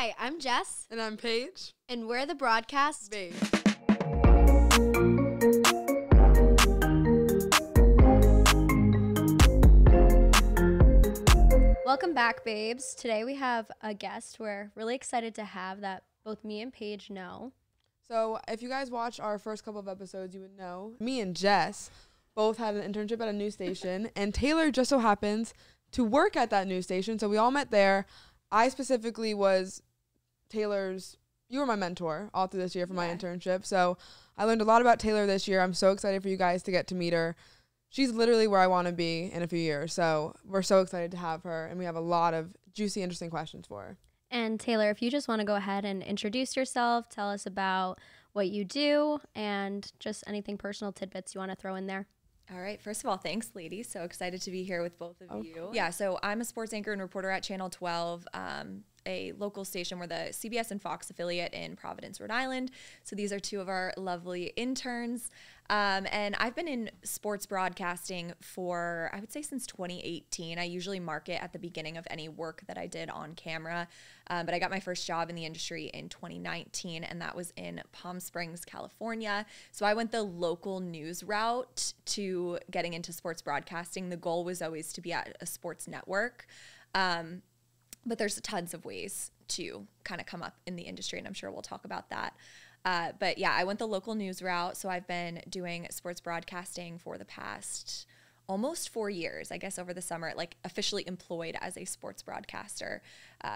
Hi, I'm Jess. And I'm Paige. And we're the broadcast Babe. Welcome back, babes. Today we have a guest we're really excited to have that both me and Paige know. So if you guys watched our first couple of episodes, you would know me and Jess both had an internship at a news station, and Taylor just so happens to work at that news station. So we all met there. I specifically was Taylor's, you were my mentor all through this year for my internship. So I learned a lot about Taylor this year. I'm so excited for you guys to get to meet her. She's literally where I want to be in a few years. So we're so excited to have her, and we have a lot of juicy, interesting questions for her. And Taylor, if you just want to go ahead and introduce yourself, tell us about what you do and just anything personal tidbits you want to throw in there. All right. First of all, thanks, ladies. So excited to be here with both of you. Course. Yeah. So I'm a sports anchor and reporter at Channel 12, a local station. We're the CBS and Fox affiliate in Providence, Rhode Island. So these are two of our lovely interns. And I've been in sports broadcasting for, I would say, since 2018. I usually market at the beginning of any work that I did on camera. But I got my first job in the industry in 2019, and that was in Palm Springs, California. So I went the local news route to getting into sports broadcasting. The goal was always to be at a sports network. But there's tons of ways to kind of come up in the industry, and I'm sure we'll talk about that. But yeah, I went the local news route. So I've been doing sports broadcasting for the past almost 4 years. I guess over the summer, like officially employed as a sports broadcaster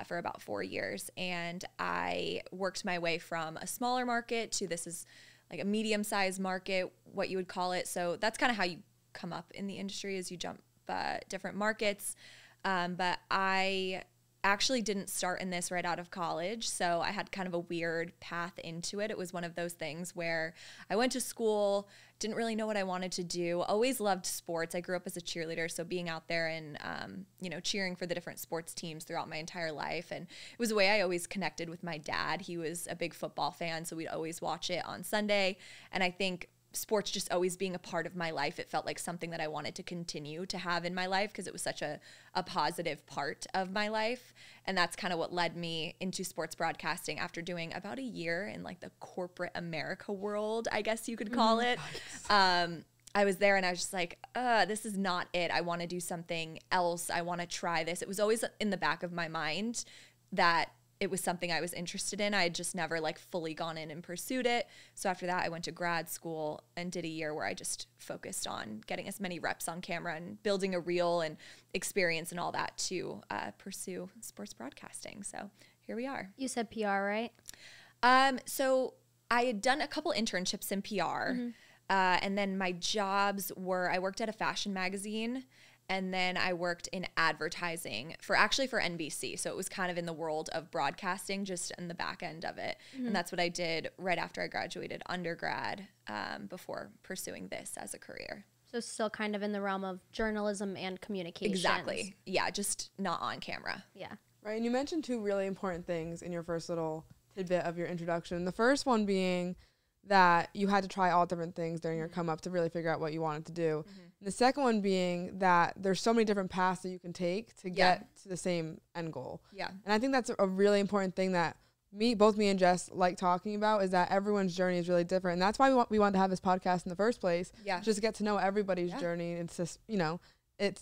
for about 4 years. And I worked my way from a smaller market to this is like a medium-sized market, what you would call it. So that's kind of how you come up in the industry, is you jump different markets. But I actually didn't start in this right out of college, so I had kind of a weird path into it. It was one of those things where I went to school, didn't really know what I wanted to do, always loved sports. I grew up as a cheerleader, so being out there and cheering for the different sports teams throughout my entire life. And it was a way I always connected with my dad. He was a big football fan, so we'd always watch it on Sunday. And I think sports just always being a part of my life, it felt like something that I wanted to continue to have in my life because it was such a positive part of my life. And that's kind of what led me into sports broadcasting after doing about a year in like the corporate America world, I guess you could call it. I was there and I was just like, this is not it. I want to do something else. I want to try this. It was always in the back of my mind that it was something I was interested in. I had just never like fully gone in and pursued it. So after that, I went to grad school and did a year where I just focused on getting as many reps on camera and building a reel and experience and all that to pursue sports broadcasting. So here we are. You said PR, right? So I had done a couple internships in PR. And then my jobs were, I worked at a fashion magazine, and then I worked in advertising for NBC. So it was kind of in the world of broadcasting, just in the back end of it. And that's what I did right after I graduated undergrad, before pursuing this as a career. So still kind of in the realm of journalism and communications. Exactly. Yeah, just not on camera. Yeah. Right, and you mentioned two really important things in your first little tidbit of your introduction. The first one being that you had to try all different things during your come up to really figure out what you wanted to do. And the second one being that there's so many different paths that you can take to get to the same end goal. Yeah. And I think that's a really important thing that both me and Jess like talking about, is that everyone's journey is really different. And that's why we wanted to have this podcast in the first place. Yeah. Just to get to know everybody's journey. It's just,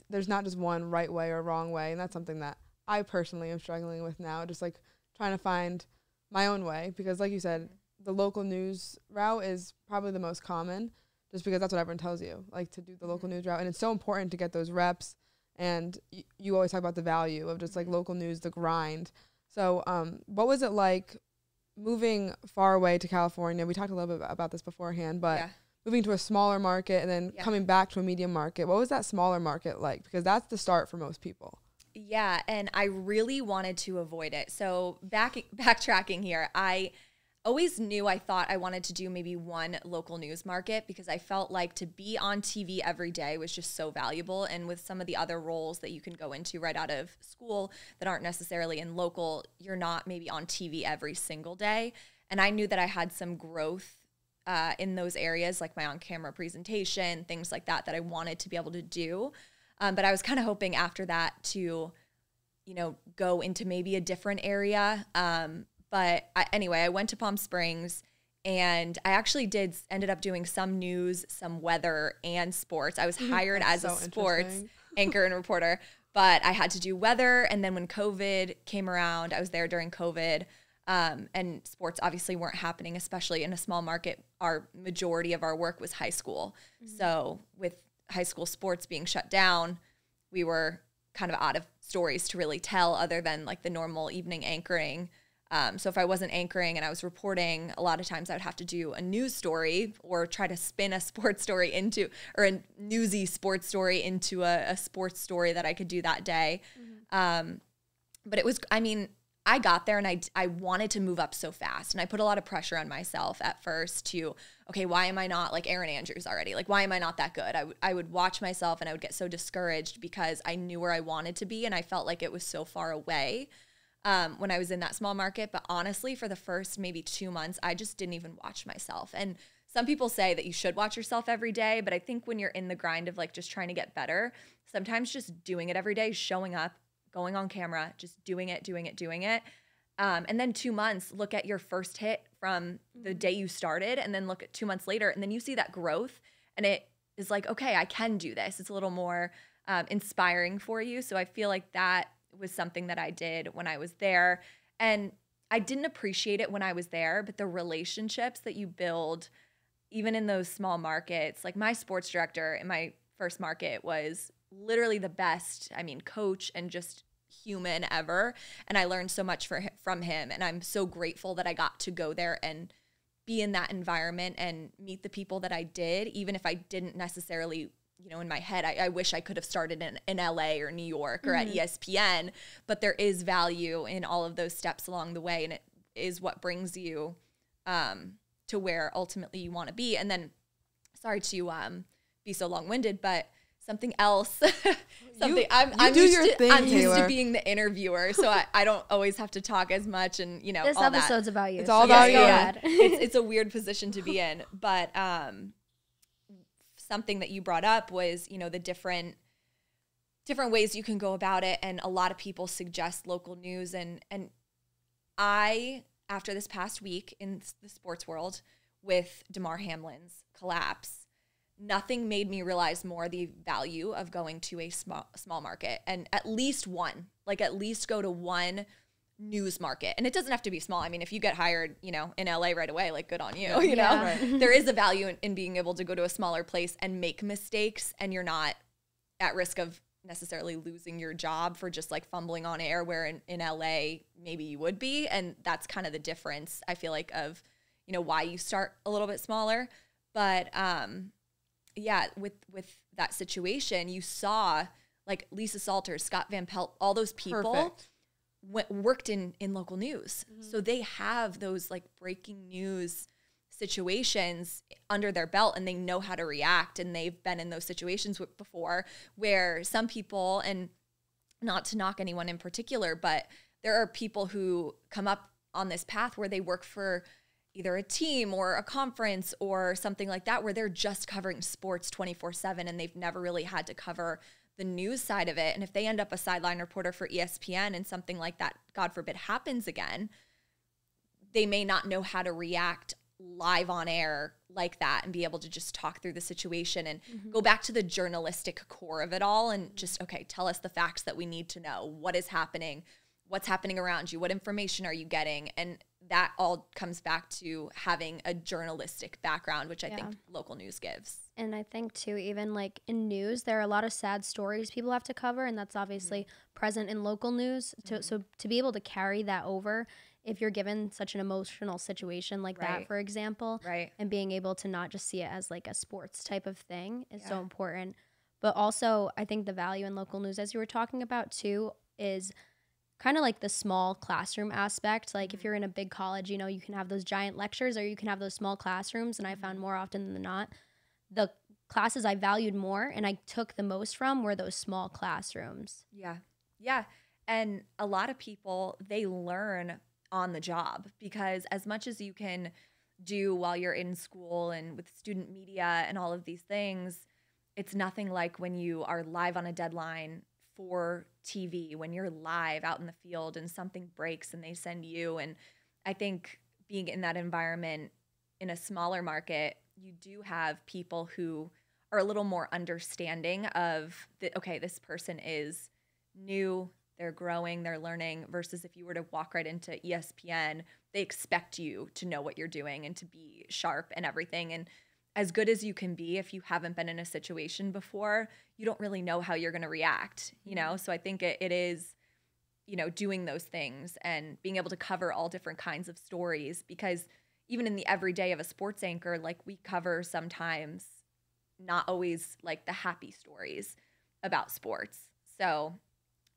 there's not just one right way or wrong way. And that's something that I personally am struggling with now, just like trying to find my own way, because like you said, the local news route is probably the most common, just because that's what everyone tells you, like to do the local news route. And it's so important to get those reps. And you always talk about the value of just like local news, the grind. So what was it like moving far away to California? We talked a little bit about this beforehand, but moving to a smaller market and then coming back to a medium market. What was that smaller market like? Because that's the start for most people. Yeah, and I really wanted to avoid it. So backtracking here, I always knew I thought I wanted to do maybe one local news market, because I felt like to be on TV every day was just so valuable. And with some of the other roles that you can go into right out of school that aren't necessarily in local, you're not maybe on TV every single day. And I knew that I had some growth in those areas, like my on-camera presentation, things like that I wanted to be able to do. But I was kind of hoping after that to go into maybe a different area. Anyway, I went to Palm Springs, and I actually ended up doing some news, some weather, and sports. I was hired as a sports anchor and reporter, but I had to do weather. And then when COVID came around, I was there during COVID, and sports obviously weren't happening, especially in a small market. Our majority of our work was high school. So with high school sports being shut down, we were kind of out of stories to really tell other than like the normal evening anchoring. So if I wasn't anchoring and I was reporting, a lot of times I would have to do a news story or try to spin a sports story or a newsy sports story into a sports story that I could do that day. But it was, I got there and I wanted to move up so fast. And I put a lot of pressure on myself at first to, okay, why am I not like Erin Andrews already? Like, why am I not that good? I would watch myself and I would get so discouraged because I knew where I wanted to be and I felt like it was so far away. When I was in that small market. But honestly, for the first maybe 2 months, I just didn't even watch myself. And some people say that you should watch yourself every day, but I think when you're in the grind of like just trying to get better, sometimes just doing it every day, showing up, going on camera, just doing it. And then 2 months, look at your first hit from the day you started, and then look at 2 months later, and then you see that growth, and it is like, okay, I can do this. It's a little more inspiring for you. So I feel like that was something that I did when I was there. And I didn't appreciate it when I was there, but the relationships that you build, even in those small markets, like my sports director in my first market was literally the best, coach and just human ever. And I learned so much from him. And I'm so grateful that I got to go there and be in that environment and meet the people that I did, even if I didn't necessarily in my head, I wish I could have started in LA or New York or at ESPN, but there is value in all of those steps along the way. And it is what brings you to where ultimately you want to be. And then, sorry to be so long-winded, but something else, I'm used to being the interviewer, so I don't always have to talk as much and, this all episode's that. about you. It's all about you. Yeah. It's a weird position to be in, but something that you brought up was, the different ways you can go about it. And a lot of people suggest local news. And I, after this past week in the sports world with Damar Hamlin's collapse, nothing made me realize more the value of going to a small market and at least go to one news market. And it doesn't have to be small. If you get hired, in LA right away, like good on you, you know, right. There is a value in being able to go to a smaller place and make mistakes, and you're not at risk of necessarily losing your job for just like fumbling on air, where in LA, maybe you would be. And that's kind of the difference, I feel like, of, why you start a little bit smaller. But with that situation, you saw like Lisa Salters, Scott Van Pelt, all those people. Perfect. Worked in local news. So they have those like breaking news situations under their belt, and they know how to react, and they've been in those situations before where some people, and not to knock anyone in particular, but there are people who come up on this path where they work for either a team or a conference or something like that, where they're just covering sports 24/7, and they've never really had to cover the news side of it. And if they end up a sideline reporter for ESPN and something like that, God forbid, happens again, they may not know how to react live on air like that and be able to just talk through the situation and go back to the journalistic core of it all and just, okay, tell us the facts that we need to know. What is happening? What's happening around you? What information are you getting? And that all comes back to having a journalistic background, which I think local news gives. And I think too, even like in news, there are a lot of sad stories people have to cover, and that's obviously present in local news. So to be able to carry that over, if you're given such an emotional situation like that, for example, and being able to not just see it as like a sports type of thing is so important. But also, I think the value in local news, as you were talking about too, is kind of like the small classroom aspect. Like if you're in a big college, you can have those giant lectures or you can have those small classrooms. And I found more often than not, the classes I valued more and I took the most from were those small classrooms. Yeah. And a lot of people, they learn on the job, because as much as you can do while you're in school and with student media and all of these things, it's nothing like when you are live on a deadline for TV, when you're live out in the field and something breaks and they send you. And I think being in that environment in a smaller market, you do have people who are a little more understanding of okay, this person is new, they're growing, they're learning, versus if you were to walk right into ESPN, they expect you to know what you're doing and to be sharp and everything. And as good as you can be, if you haven't been in a situation before, you don't really know how you're going to react, you know? So I think it is, you know, doing those things and being able to cover all different kinds of stories, because even in the everyday of a sports anchor, like we cover sometimes not always like the happy stories about sports. So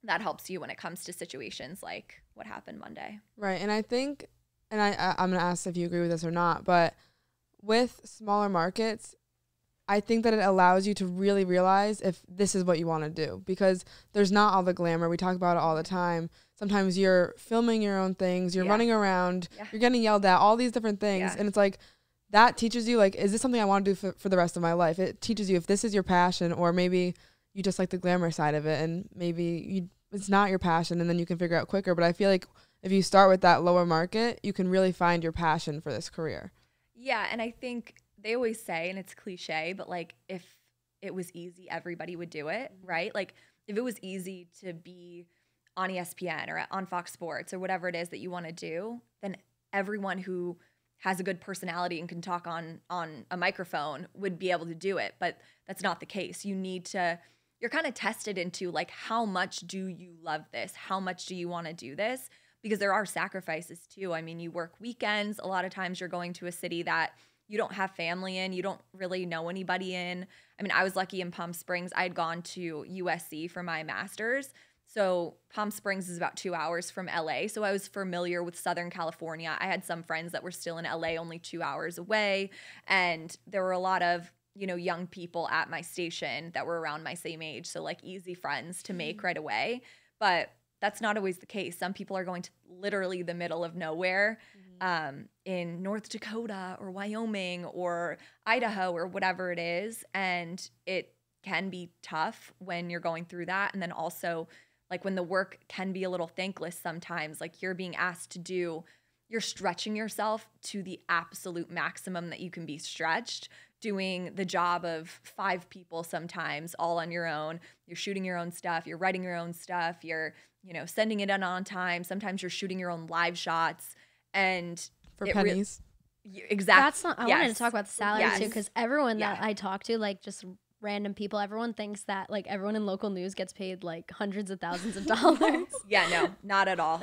that helps you when it comes to situations like what happened Monday. Right. And I think, and I'm going to ask if you agree with this or not, but with smaller markets, I think that it allows you to really realize if this is what you want to do, because there's not all the glamour. We talk about it all the time. Sometimes you're filming your own things, you're running around, you're getting yelled at, all these different things. And it's like, that teaches you, like, is this something I want to do for the rest of my life? It teaches you if this is your passion, or maybe you just like the glamour side of it, and maybe it's not your passion, and then you can figure out quicker. But I feel like if you start with that lower market, you can really find your passion for this career. Yeah, and I think they always say, and it's cliche, but like if it was easy, everybody would do it, right? Like if it was easy to be on ESPN or on Fox Sports or whatever it is that you want to do, then everyone who has a good personality and can talk on a microphone would be able to do it. But that's not the case. You're kind of tested into like, how much do you love this? How much do you want to do this? Because there are sacrifices too. I mean, you work weekends. A lot of times you're going to a city that you don't have family in, you don't really know anybody in. I mean, I was lucky in Palm Springs. I had gone to USC for my master's. So Palm Springs is about 2 hours from LA. So I was familiar with Southern California. I had some friends that were still in LA, only 2 hours away. And there were a lot of, you know, young people at my station that were around my same age. So like easy friends to make right away. But that's not always the case. Some people are going to literally the middle of nowhere, in North Dakota or Wyoming or Idaho or whatever it is. And it can be tough when you're going through that. And then also like when the work can be a little thankless sometimes, like you're being asked to do, you're stretching yourself to the absolute maximum that you can be stretched, doing the job of 5 people sometimes all on your own. You're shooting your own stuff, you're writing your own stuff, you're, you know, sending it in on time. Sometimes you're shooting your own live shots, and for pennies. Exactly. That's not, I wanted to talk about the salary too, because everyone that I talk to, like just random people, everyone thinks that like everyone in local news gets paid like hundreds of thousands of dollars. Yeah, no, not at all.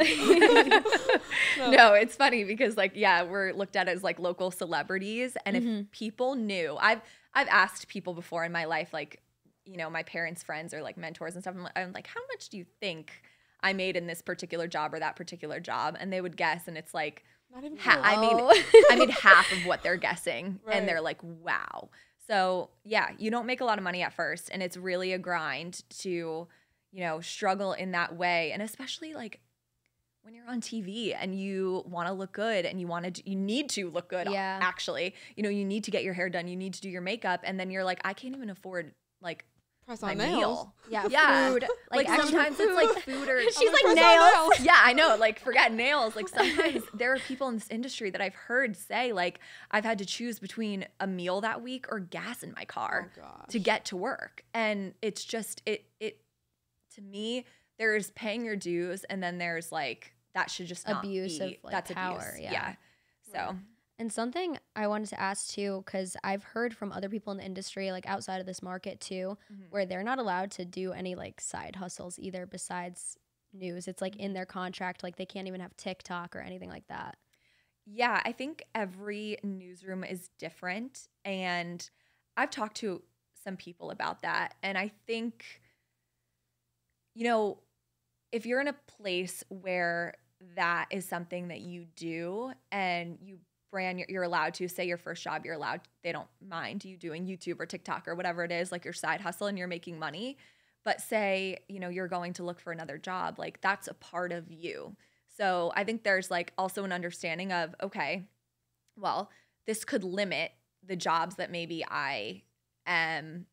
No, it's funny because like, yeah, we're looked at as like local celebrities. And if people knew, I've asked people before in my life, like, you know, my parents' friends or like mentors and stuff, I'm like, how much do you think I made in this particular job or that particular job? And they would guess, and it's like, not even I made half of what they're guessing. Right. And they're like, wow. So yeah, you don't make a lot of money at first, and it's really a grind to, you know, struggle in that way. And especially like when you're on TV and you want to look good and you need to look good. Yeah. Actually, you know, you need to get your hair done, you need to do your makeup, and then you're like, I can't even afford like press on nails. Yeah, food. Like sometimes it's like food or she's like nails. Yeah, I know. Like forget nails. Like sometimes there are people in this industry that I've heard say like, I've had to choose between a meal that week or gas in my car to get to work. And it's just it to me, there's paying your dues, and then there's like that should just not abuse be, of like that's power. Abuse. Yeah. So. And something I wanted to ask too, because I've heard from other people in the industry, like outside of this market too, where they're not allowed to do any like side hustles either besides news. It's like in their contract, like they can't even have TikTok or anything like that. Yeah, I think every newsroom is different. And I've talked to some people about that. And I think, you know, if you're in a place where that is something that you do and you're allowed to say your first job, they don't mind you doing YouTube or TikTok or whatever it is, like your side hustle, and you're making money. But say, you know, you're going to look for another job, like that's a part of you. So I think there's like also an understanding of, okay, well, this could limit the jobs that maybe I am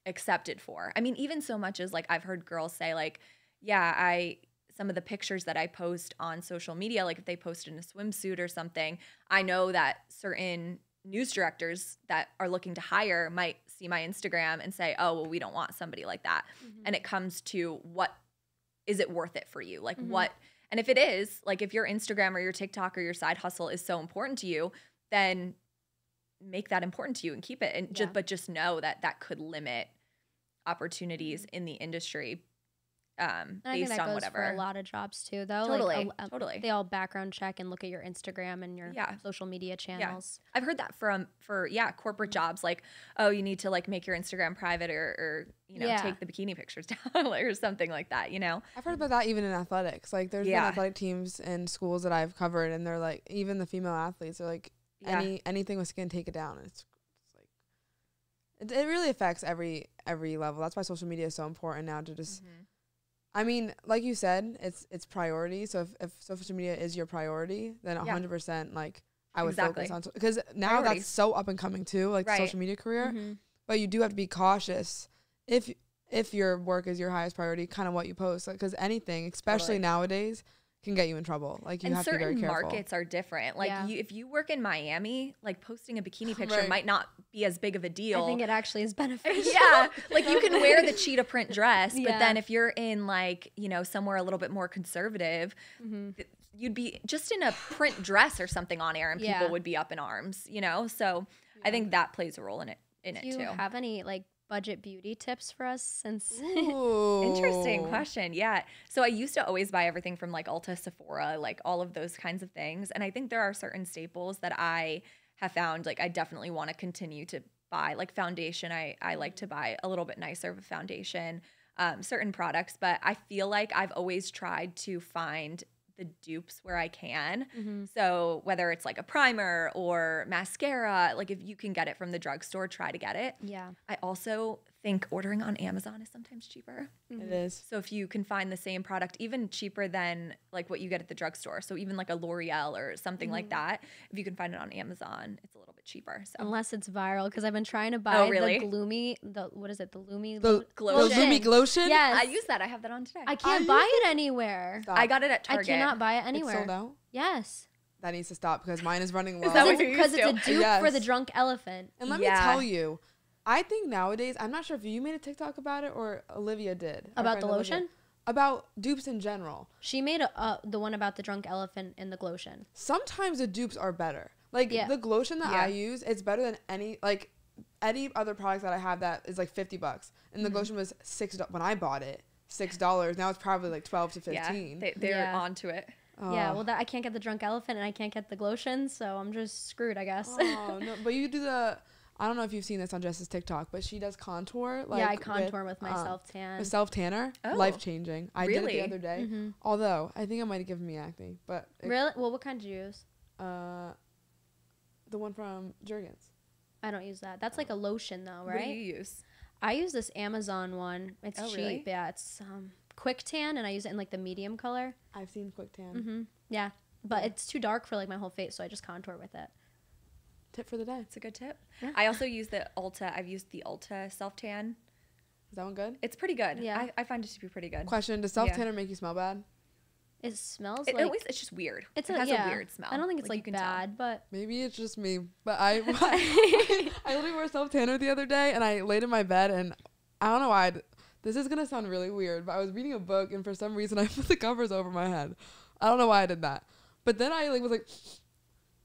accepted for. I mean, even so much as like I've heard girls say like, yeah, some of the pictures that I post on social media, like if they post in a swimsuit or something, I know that certain news directors that are looking to hire might see my Instagram and say, oh, well, we don't want somebody like that. And it comes to what is it worth it for you? Like what, and if it is, like if your Instagram or your TikTok or your side hustle is so important to you, then make that important to you and keep it. And just know that that could limit opportunities in the industry based on whatever. For a lot of jobs too, though. Totally, like, totally. They all background check and look at your Instagram and your social media channels. I've heard that for corporate jobs, like, oh, you need to like make your Instagram private or you know take the bikini pictures down or something like that. You know, I've heard about that even in athletics. Like there's been athletic teams in schools that I've covered, and they're like, even the female athletes are like, anything with skin, take it down. It's like it really affects every level. That's why social media is so important now to just. I mean, like you said, it's priority. So if social media is your priority, then 100% like I would focus on, because now that's so up and coming too, like the social media career. But you do have to be cautious if your work is your highest priority, kind of what you post, because anything, especially nowadays, can get you in trouble. Like you have to be very careful. Certain markets are different. Like if you work in Miami, like posting a bikini picture might not be as big of a deal. I think it actually is beneficial. Like you can wear the cheetah print dress, but then if you're in like, you know, somewhere a little bit more conservative, you'd be just in a print dress or something on air and people would be up in arms, you know? So I think that plays a role in it Do you have any like budget beauty tips for us since Interesting question. Yeah. So I used to always buy everything from like Ulta, Sephora, like all of those kinds of things. And I think there are certain staples that I have found like I definitely want to continue to buy. Like foundation, I like to buy a little bit nicer of a foundation, certain products, but I feel like I've always tried to find the dupes where I can. So whether it's like a primer or mascara, like if you can get it from the drugstore, try to get it. I also think ordering on Amazon is sometimes cheaper. It is. So if you can find the same product, even cheaper than like what you get at the drugstore, so even like a L'Oreal or something like that, if you can find it on Amazon, it's a little bit cheaper. So unless it's viral, because I've been trying to buy the Lumi, the Lumi Glotion? Yes. I use that. I have that on today. I can't buy it anywhere. Stop. I got it at Target. I cannot buy it anywhere. It's sold out? Yes. That needs to stop because mine is running low. Is that what you're Because used it's to? a dupe for the drunk elephant. And let me tell you, I think nowadays, I'm not sure if you made a TikTok about it or Olivia did. About the lotion? About dupes in general. She made the one about the drunk elephant and the glotion. Sometimes the dupes are better. Like the glotion that I use, it's better than any other products that I have that is like $50. And the glotion was $6 when I bought it. $6. Now it's probably like 12 to 15. Yeah, they're onto it. Yeah, well, I can't get the drunk elephant and I can't get the glotion, so I'm just screwed, I guess. Oh, no, but you do I don't know if you've seen this on Jess's TikTok, but she does contour. Like, I contour with my self-tan. The self-tanner, life-changing. I did it the other day. Mm-hmm. Although, I think it might have given me acne. But really? Well, what kind did you use? The one from Jergens. I don't use that. That's like a lotion, though, right? What do you use? I use this Amazon one. It's cheap. Really? Yeah, it's Quick Tan, and I use it in like the medium color. I've seen Quick Tan. Mm-hmm. Yeah, but it's too dark for like my whole face, so I just contour with it. Tip for the day. It's a good tip. Yeah. I also use the Ulta. I've used the Ulta self-tan. Is that one good? It's pretty good. Yeah. I find it to be pretty good. Question, does self-tanner make you smell bad? It smells At like... least it's just weird. It has a weird smell. I don't think it's like bad, but... Maybe it's just me. But I literally wore self-tanner the other day, and I laid in my bed, and I don't know why. This is going to sound really weird, but I was reading a book, and for some reason, I put the covers over my head. I don't know why I did that. But then I was like...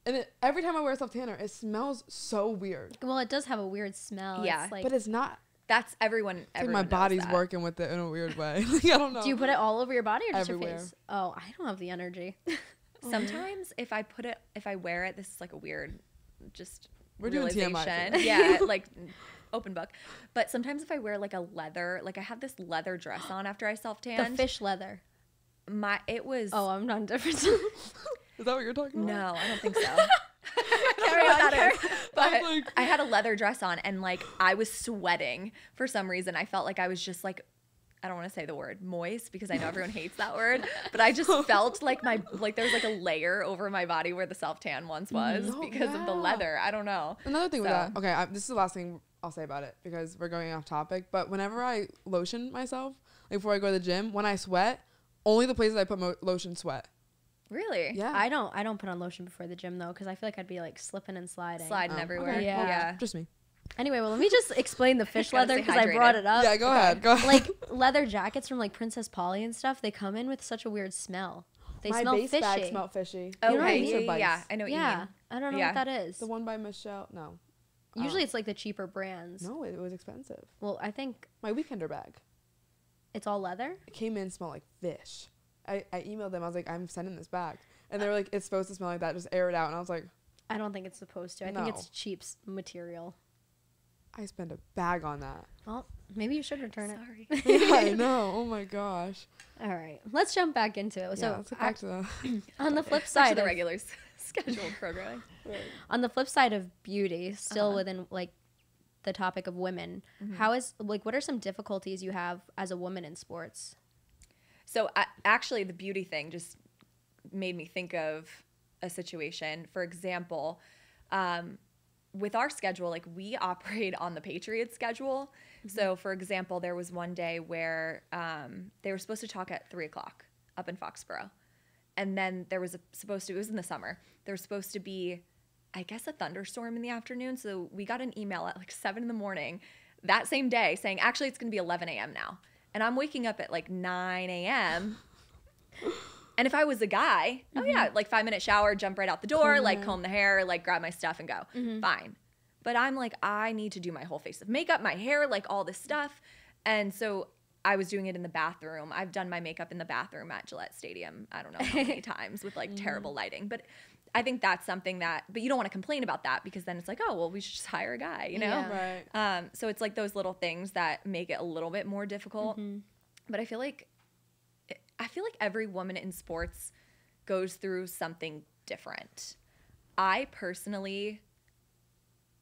And every time I wear self-tanner, it smells so weird. Well, it does have a weird smell. Yeah. It's like, but it's not. That's everyone. It's like my body's working with it in a weird way. Like, I don't know. Do you put it all over your body or just Everywhere. your face? Oh, I don't have the energy. Sometimes if I wear it, this is like a weird, just We're doing realization. TMI. Yeah, like open book. But sometimes if I wear like a leather, like I have this leather dress on after I self-tanned. The fish leather. It was. Oh, I'm not different. Is that what you're talking about? No, I don't think so. I don't know what that is. But I had a leather dress on and like I was sweating for some reason. I felt like I was just like I don't want to say the word moist because I know everyone hates that word, but I just felt like there was like a layer over my body where the self-tan once was because of the leather. I don't know. Another thing with that, okay, this is the last thing I'll say about it because we're going off topic, but whenever I lotion myself, like before I go to the gym, when I sweat, only the places I put lotion sweat. Really? Yeah. I don't put on lotion before the gym though, because I feel like I'd be like slipping and sliding. Everywhere. Okay. Yeah. Just me. Anyway, well, let me just explain the fish Gotta leather stay because I brought hydrated. it up. Yeah, go ahead. Like leather jackets from like Princess Polly and stuff, they come in with such a weird smell. They My smell base fishy. bag smelled fishy. You know what I Okay. mean? Yeah. I know what you Yeah, mean. I don't know Yeah. what that is. The one by Michelle. No. Usually it's like the cheaper brands. No, it was expensive. Well, I think My weekender bag. it's all leather. It came in smelled like fish. I emailed them. I was like, I'm sending this back. And they were like, it's supposed to smell like that. Just air it out. And I was like, I don't think it's supposed to. I No. think it's cheap material. I spent a bag on that. Well, maybe you should return it. Sorry. Yeah, I know. Oh my gosh. All right, let's jump back into it. Yeah, So let's get back to the on the flip Back to side the of regular scheduled programming. on the flip side of beauty, still within like the topic of women, how is like what are some difficulties you have as a woman in sports? So actually, the beauty thing just made me think of a situation. For example, with our schedule, like we operate on the Patriots schedule. So for example, there was one day where they were supposed to talk at 3:00 up in Foxborough. And then there was it was in the summer. There was supposed to be, I guess, a thunderstorm in the afternoon. So we got an email at like 7 a.m. that same day saying, actually, it's going to be 11 a.m. now. And I'm waking up at like 9 a.m. And if I was a guy, oh yeah, like 5-minute shower, jump right out the door, like comb the hair, like grab my stuff and go. Fine. But I'm like, I need to do my whole face of makeup, my hair, like all this stuff. And so I was doing it in the bathroom. I've done my makeup in the bathroom at Gillette Stadium, I don't know how many times with like terrible lighting. But I think that's something but you don't want to complain about that because then it's like, oh, well, we should just hire a guy, you know? Yeah. Right. So it's like those little things that make it a little bit more difficult. But I feel like every woman in sports goes through something different. I personally,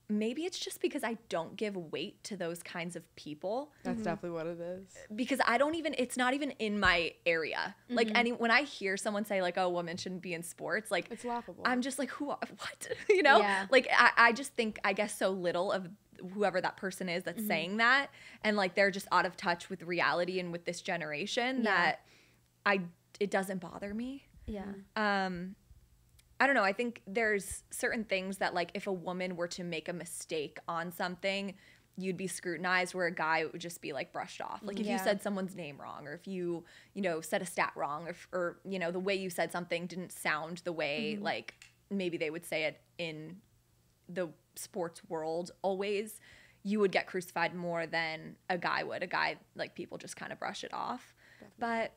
maybe it's just because I don't give weight to those kinds of people. That's definitely what it is. Because it's not even in my area. Like when I hear someone say like, oh, women shouldn't be in sports, like It's laughable. I'm just like, what? You know? Yeah. Like I just think, I guess so little of whoever that person is that's saying that. And like, they're just out of touch with reality and with this generation that it doesn't bother me. Yeah. I don't know. I think there's certain things that like if a woman were to make a mistake on something, you'd be scrutinized, where a guy it would just be like brushed off. Like if you said someone's name wrong, or if you said a stat wrong, or the way you said something didn't sound the way like maybe they would say it in the sports world always, you would get crucified more than a guy would. A guy, like, people just kind of brush it off. Definitely. But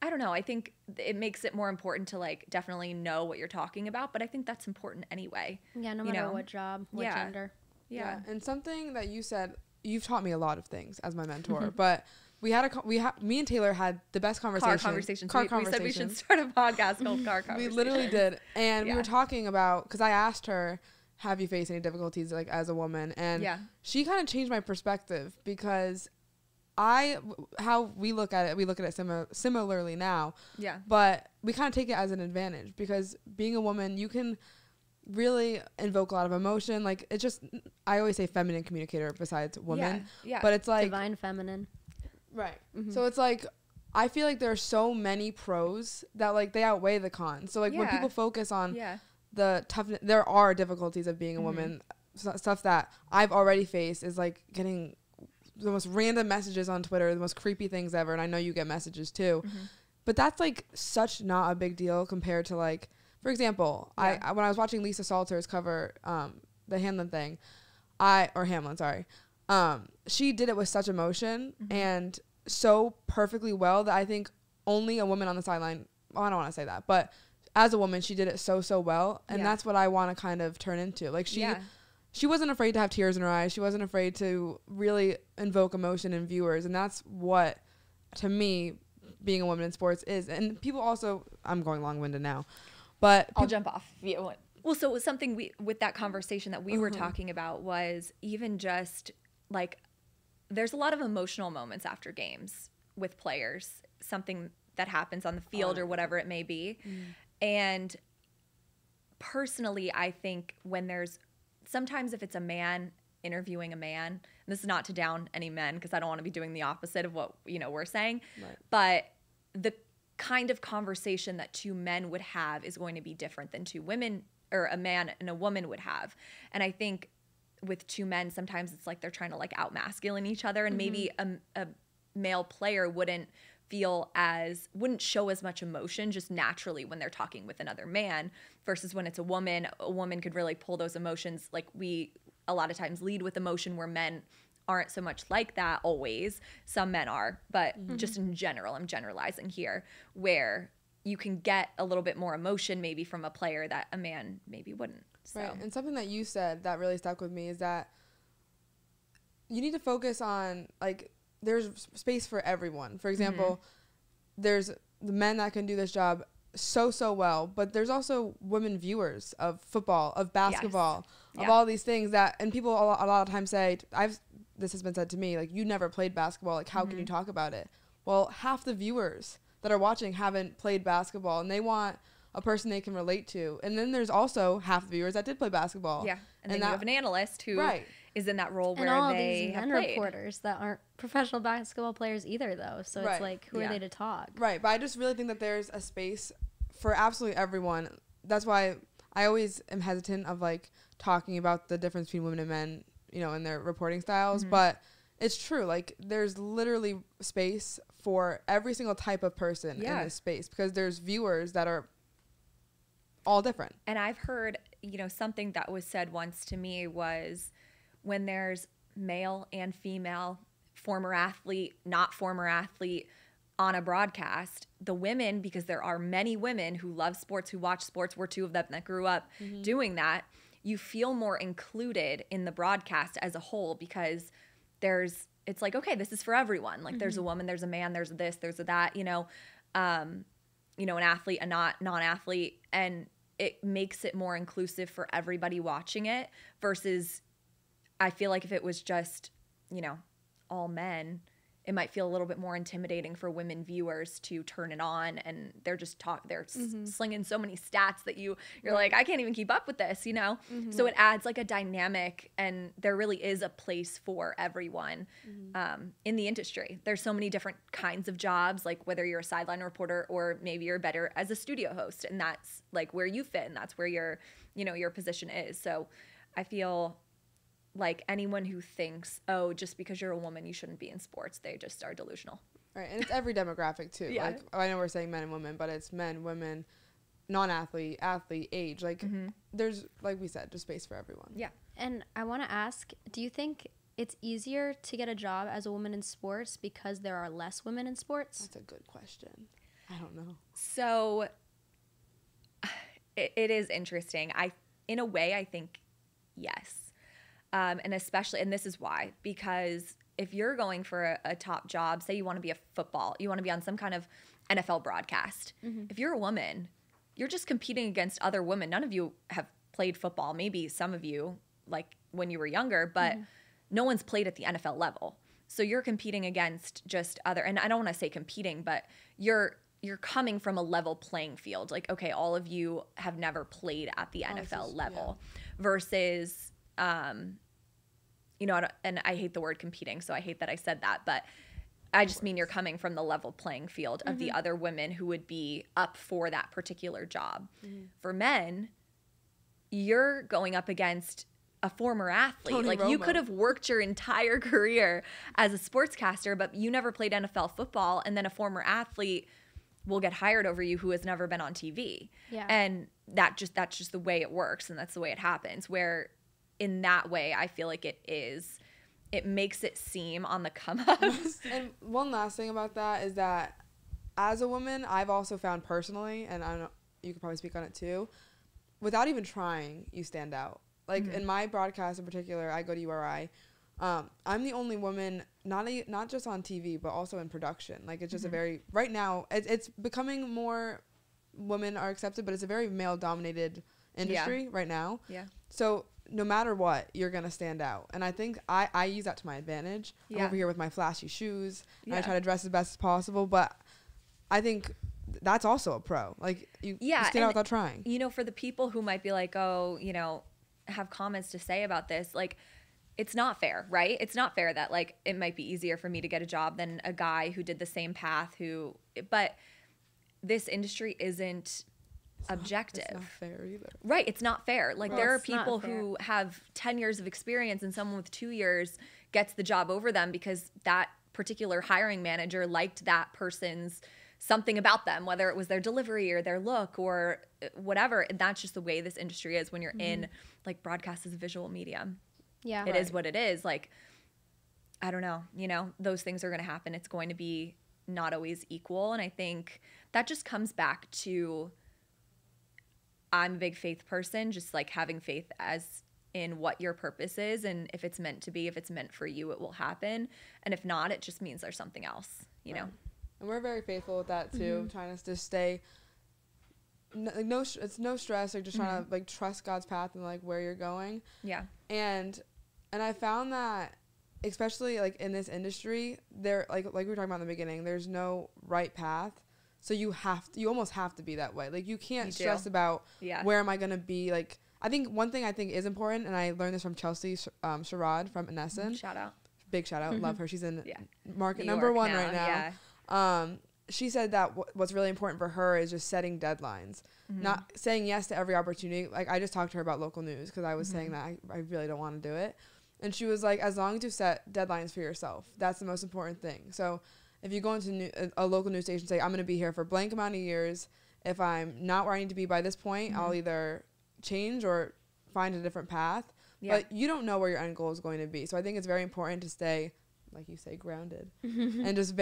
I don't know. I think it makes it more important to like definitely know what you're talking about, but I think that's important anyway. Yeah, no matter what job, what gender. Yeah. And something that you said, you've taught me a lot of things as my mentor, but me and Taylor had the best conversation. We said we should start a podcast called Car Conversations. We literally did. And we were talking about, because I asked her, have you faced any difficulties like as a woman? And she kind of changed my perspective, because how we look at it similarly now. Yeah. But we kind of take it as an advantage, because being a woman, you can really invoke a lot of emotion. Like, it's just, I always say feminine communicator besides woman. Yeah. But it's like divine feminine. Right. So it's like, I feel like there are so many pros that like they outweigh the cons. So like when people focus on the toughness, there are difficulties of being a woman. Stuff that I've already faced is like getting the most random messages on Twitter, the most creepy things ever. And I know you get messages too, but that's like such not a big deal compared to like, for example, I when I was watching Lisa Salter's cover, the Hamlin thing, she did it with such emotion and so perfectly well that I think only a woman on the sideline, well, I don't want to say that, but as a woman, she did it so well. And that's what I want to kind of turn into. Like she wasn't afraid to have tears in her eyes. She wasn't afraid to really invoke emotion in viewers. And that's what, to me, being a woman in sports is. And people also, I'm going long-winded now, but I'll jump off if you want. Well, so it was something with that conversation that we were talking about was even just like there's a lot of emotional moments after games with players, something that happens on the field or whatever it may be. And personally, I think when there's sometimes if it's a man interviewing a man, and this is not to down any men because I don't want to be doing the opposite of what, you know, we're saying, but the kind of conversation that two men would have is going to be different than two women or a man and a woman would have. And I think with two men, sometimes it's like they're trying to like out masculine each other, and maybe a male player wouldn't show as much emotion just naturally when they're talking with another man, versus when it's a woman could really pull those emotions. Like we a lot of times lead with emotion where men aren't so much like that always. Some men are, but just in general, I'm generalizing here, where you can get a little bit more emotion maybe from a player that a man maybe wouldn't. So. Right. And something that you said that really stuck with me is that you need to focus on, like, there's space for everyone. For example, there's the men that can do this job so well, but there's also women viewers of football, of basketball, of all these things that, and people a lot of times say, this has been said to me, like, you never played basketball, like, how can you talk about it? Well, half the viewers that are watching haven't played basketball, and they want a person they can relate to. And then there's also half the viewers that did play basketball. Yeah. And then you have an analyst who is in that role where all they these have men played. Reporters that aren't professional basketball players either, though. So it's like, who are they to talk? Right. But I just really think that there's a space for absolutely everyone. That's why I always am hesitant of, like, talking about the difference between women and men, you know, in their reporting styles. But it's true. Like, there's literally space for every single type of person in this space, because there's viewers that are all different. And I've heard, you know, something that was said once to me was, when there's male and female, former athlete, not former athlete on a broadcast, the women, because there are many women who love sports, who watch sports, we're two of them that grew up doing that, you feel more included in the broadcast as a whole, because it's like, okay, this is for everyone. Like, there's a woman, there's a man, there's a this, there's a that, an athlete, a non-athlete, and it makes it more inclusive for everybody watching it, versus I feel like if it was just, all men, it might feel a little bit more intimidating for women viewers to turn it on, and they're just slinging so many stats that you're like, I can't even keep up with this, So it adds like a dynamic, and there really is a place for everyone in the industry. There's so many different kinds of jobs, like whether you're a sideline reporter or maybe you're better as a studio host, and that's like where you fit, and that's where your position is. So I feel like anyone who thinks, oh, just because you're a woman, you shouldn't be in sports, they just are delusional. Right. And it's every demographic too. Yeah. Like, I know we're saying men and women, but it's men, women, non-athlete, athlete, age. Like, there's, like we said, just space for everyone. Yeah. And I want to ask, do you think it's easier to get a job as a woman in sports because there are less women in sports? That's a good question. I don't know. So it is interesting. In a way, I think yes. And especially, and this is why, because if you're going for a top job, say you want to be you want to be on some kind of NFL broadcast. If you're a woman, you're just competing against other women. None of you have played football. Maybe some of you, like when you were younger, but no one's played at the NFL level. So you're competing against just other, and I don't want to say competing, but you're coming from a level playing field. Like, okay, all of you have never played at the NFL level versus, and I hate the word competing, so I hate that I said that, but I just mean you're coming from the level playing field of the other women who would be up for that particular job. For men, you're going up against a former athlete. Tony like, Romo. You could have worked your entire career as a sportscaster, but you never played NFL football, and then a former athlete will get hired over you who has never been on TV. Yeah. And that's just the way it works, and that's the way it happens, where in that way, I feel like it makes it seem on the come up. And one last thing about that is that as a woman, I've also found personally, and I don't know, you could probably speak on it too, without even trying, you stand out. Like in my broadcast in particular, I go to URI. I'm the only woman, not just on TV, but also in production. Like, it's just right now, it's becoming more women are accepted, but it's a very male dominated industry right now. Yeah. So no matter what, you're going to stand out. And I think I use that to my advantage. I'm over here with my flashy shoes, and I try to dress as best as possible. But I think that's also a pro. Like, you stand out without trying. You know, for the people who might be like, oh, you know, have comments to say about this, like, it's not fair, right? It's not fair that, like, it might be easier for me to get a job than a guy who did the same path but this industry isn't objective. It's not fair either. Right, it's not fair. Like, there are people who have 10 years of experience and someone with 2 years gets the job over them because that particular hiring manager liked that person's something about them, whether it was their delivery or their look or whatever. And that's just the way this industry is when you're in, like, broadcast as a visual medium. Yeah. It is what it is. Like, I don't know, you know, those things are going to happen. It's going to be not always equal. And I think that just comes back to, I'm a big faith person, just like having faith as in what your purpose is. And if it's meant to be, if it's meant for you, it will happen. And if not, it just means there's something else, you know? And we're very faithful with that too, trying to just stay, it's no stress, like just trying to like trust God's path and like where you're going. Yeah. And I found that, especially like in this industry, there, like we were talking about in the beginning, there's no right path. So you almost have to be that way. Like, you can't stress about where am I going to be. Like, I think one thing I think is important, and I learned this from Chelsea Sherrod from Inessen. Shout out. Big shout out. Love her. She's in market number 1 right now. Yeah. She said that what's really important for her is just setting deadlines, not saying yes to every opportunity. Like, I just talked to her about local news because I was saying that I really don't want to do it. And she was like, as long as you set deadlines for yourself, that's the most important thing. So if you go into a local news station, say, I'm going to be here for a blank amount of years. If I'm not where I need to be by this point, I'll either change or find a different path. Yeah. But you don't know where your end goal is going to be. So I think it's very important to stay, like you say, grounded. And just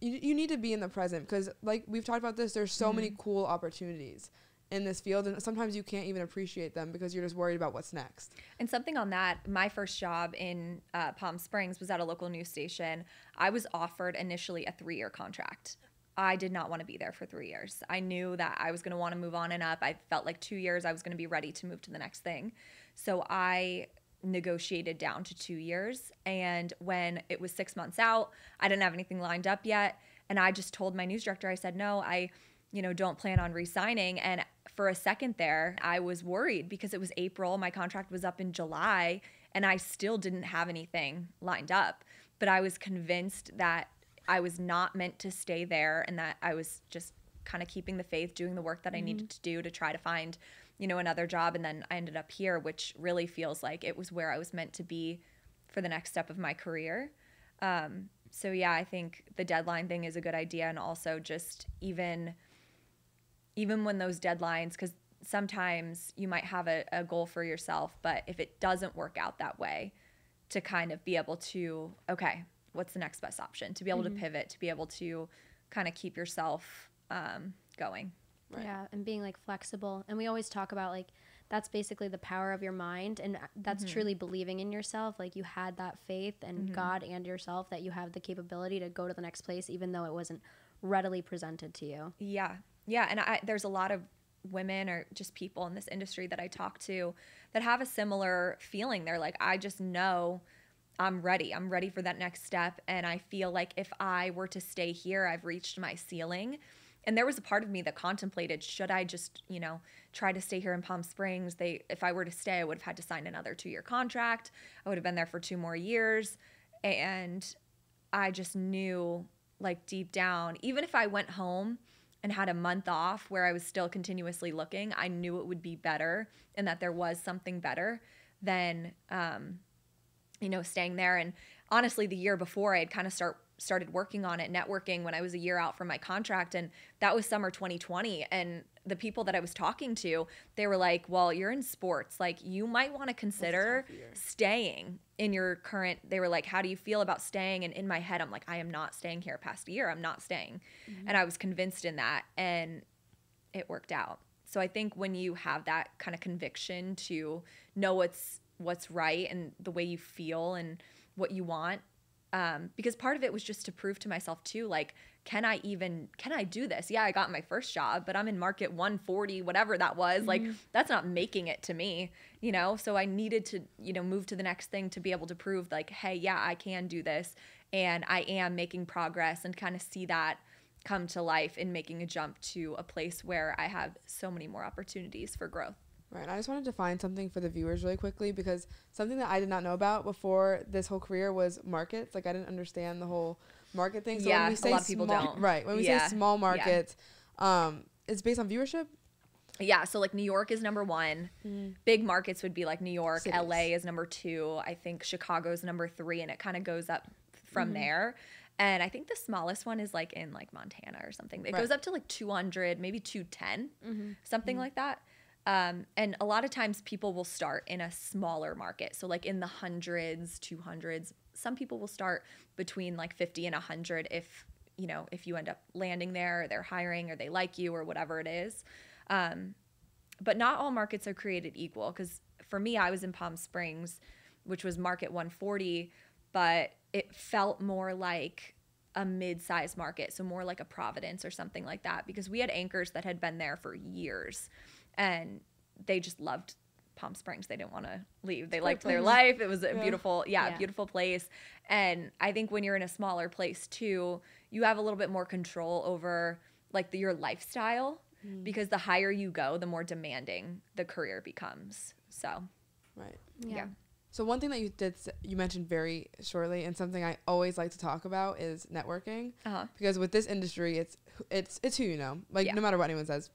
you need to be in the present because, like we've talked about this, there's so many cool opportunities in this field, and sometimes you can't even appreciate them because you're just worried about what's next. And something on that, my first job in Palm Springs was at a local news station. I was offered initially a 3-year contract. I did not want to be there for 3 years. I knew that I was going to want to move on and up. I felt like 2 years I was going to be ready to move to the next thing. So I negotiated down to 2 years. And when it was 6 months out, I didn't have anything lined up yet. And I just told my news director, I said, no, I don't plan on re-signing. And for a second there, I was worried because it was April. My contract was up in July and I still didn't have anything lined up. But I was convinced that I was not meant to stay there and that I was just kind of keeping the faith, doing the work that I needed to do to try to find, another job. And then I ended up here, which really feels like it was where I was meant to be for the next step of my career. So yeah, I think the deadline thing is a good idea. And also just even when those deadlines, because sometimes you might have a goal for yourself, but if it doesn't work out that way, to kind of be able to, okay, what's the next best option? To be able to pivot, to be able to kind of keep yourself going. Right. Yeah, and being like flexible. And we always talk about like that's basically the power of your mind, and that's truly believing in yourself. Like you had that faith in God and yourself that you have the capability to go to the next place, even though it wasn't readily presented to you. Yeah. And there's a lot of women or just people in this industry that I talk to that have a similar feeling. They're like, I just know I'm ready. I'm ready for that next step. And I feel like if I were to stay here, I've reached my ceiling. And there was a part of me that contemplated, should I just, try to stay here in Palm Springs? If I were to stay, I would have had to sign another 2-year contract. I would have been there for 2 more years. And I just knew, like, deep down, even if I went home and had a month off where I was still continuously looking, I knew it would be better and that there was something better than, staying there. And honestly, the year before, I had kind of started working on it, networking, when I was a year out from my contract, and that was summer 2020. And the people that I was talking to, they were like, well, you're in sports, like you might want to consider staying in your current. They were like, how do you feel about staying? And in my head, I'm like, I am not staying here past a year. I'm not staying. And I was convinced in that, and it worked out. So I think when you have that kind of conviction to know what's right and the way you feel and what you want, because part of it was just to prove to myself too, like, can I do this? Yeah, I got my first job, but I'm in market 140, whatever that was. Like, that's not making it to me, you know? So I needed to, you know, move to the next thing to be able to prove like, hey, yeah, I can do this. And I am making progress, and kind of see that come to life in making a jump to a place where I have so many more opportunities for growth. Right. I just wanted to find something for the viewers really quickly, because something that I did not know about before this whole career was markets. Like, I didn't understand the whole market thing. So Yeah, when we say a lot of people don't. Right. When we say small markets, it's based on viewership? Yeah, so like New York is number 1. Big markets would be like New York, Cities. LA is number 2. I think Chicago's number 3, and it kind of goes up from there. And I think the smallest one is like in like Montana or something. It goes up to like 200, maybe 210, something like that. And a lot of times people will start in a smaller market. So like in the hundreds, 200s. Some people will start between like 50 and 100 if, you know, if you end up landing there, or they're hiring, or they like you, or whatever it is. But not all markets are created equal, because for me, I was in Palm Springs, which was market 140, but it felt more like a mid-sized market, so more like a Providence or something like that, because we had anchors that had been there for years, and they just loved Palm Springs. They didn't want to leave. They liked their life. It was a beautiful, beautiful place. And I think when you're in a smaller place too, you have a little bit more control over like your lifestyle, because the higher you go, the more demanding the career becomes. So, Right. yeah. So one thing that you mentioned very shortly, and something I always like to talk about, is networking. Because with this industry, it's who you know. Like, no matter what anyone says,